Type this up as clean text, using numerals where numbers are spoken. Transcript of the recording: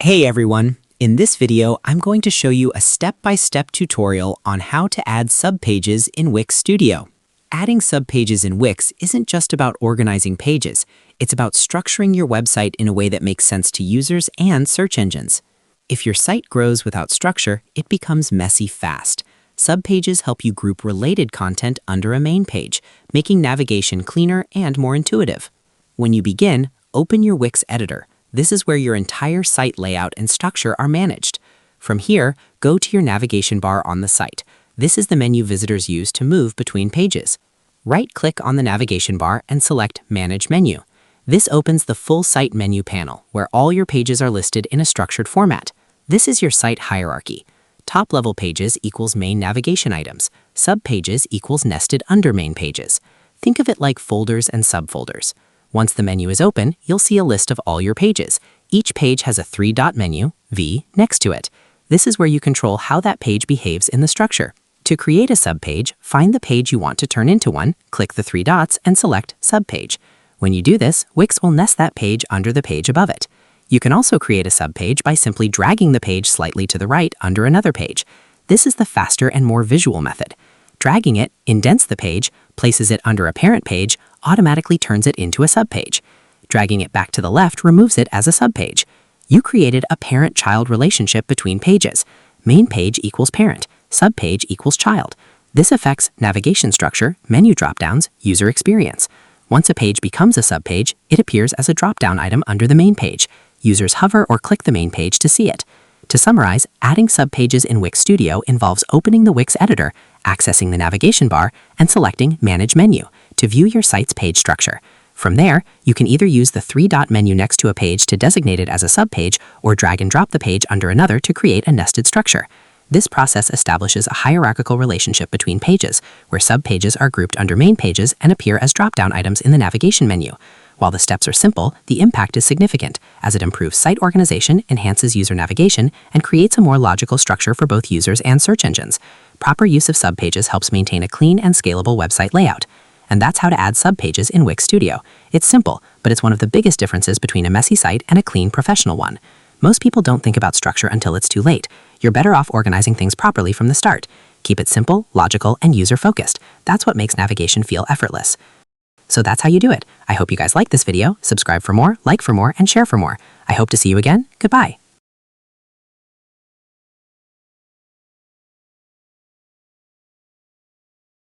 Hey everyone! In this video, I'm going to show you a step-by-step tutorial on how to add subpages in Wix Studio. Adding subpages in Wix isn't just about organizing pages, it's about structuring your website in a way that makes sense to users and search engines. If your site grows without structure, it becomes messy fast. Subpages help you group related content under a main page, making navigation cleaner and more intuitive. When you begin, open your Wix editor. This is where your entire site layout and structure are managed. From here, go to your navigation bar on the site. This is the menu visitors use to move between pages. Right-click on the navigation bar and select Manage Menu. This opens the full site menu panel, where all your pages are listed in a structured format. This is your site hierarchy. Top-level pages equals main navigation items. Subpages equals nested under main pages. Think of it like folders and subfolders. Once the menu is open, you'll see a list of all your pages. Each page has a three-dot menu, V, next to it. This is where you control how that page behaves in the structure. To create a subpage, find the page you want to turn into one, click the three dots, and select Subpage. When you do this, Wix will nest that page under the page above it. You can also create a subpage by simply dragging the page slightly to the right under another page. This is the faster and more visual method. Dragging it indents the page, places it under a parent page, automatically turns it into a subpage. Dragging it back to the left removes it as a subpage. You created a parent-child relationship between pages. Main page equals parent, subpage equals child. This affects navigation structure, menu dropdowns, user experience. Once a page becomes a subpage, it appears as a dropdown item under the main page. Users hover or click the main page to see it. To summarize, adding subpages in Wix Studio involves opening the Wix editor, accessing the navigation bar, and selecting Manage Menu to view your site's page structure. From there, you can either use the three-dot menu next to a page to designate it as a subpage or drag and drop the page under another to create a nested structure. This process establishes a hierarchical relationship between pages, where subpages are grouped under main pages and appear as drop-down items in the navigation menu. While the steps are simple, the impact is significant, as it improves site organization, enhances user navigation, and creates a more logical structure for both users and search engines. Proper use of subpages helps maintain a clean and scalable website layout. And that's how to add subpages in Wix Studio. It's simple, but it's one of the biggest differences between a messy site and a clean, professional one. Most people don't think about structure until it's too late. You're better off organizing things properly from the start. Keep it simple, logical, and user-focused. That's what makes navigation feel effortless. So that's how you do it. I hope you guys like this video. Subscribe for more, like for more, and share for more. I hope to see you again. Goodbye.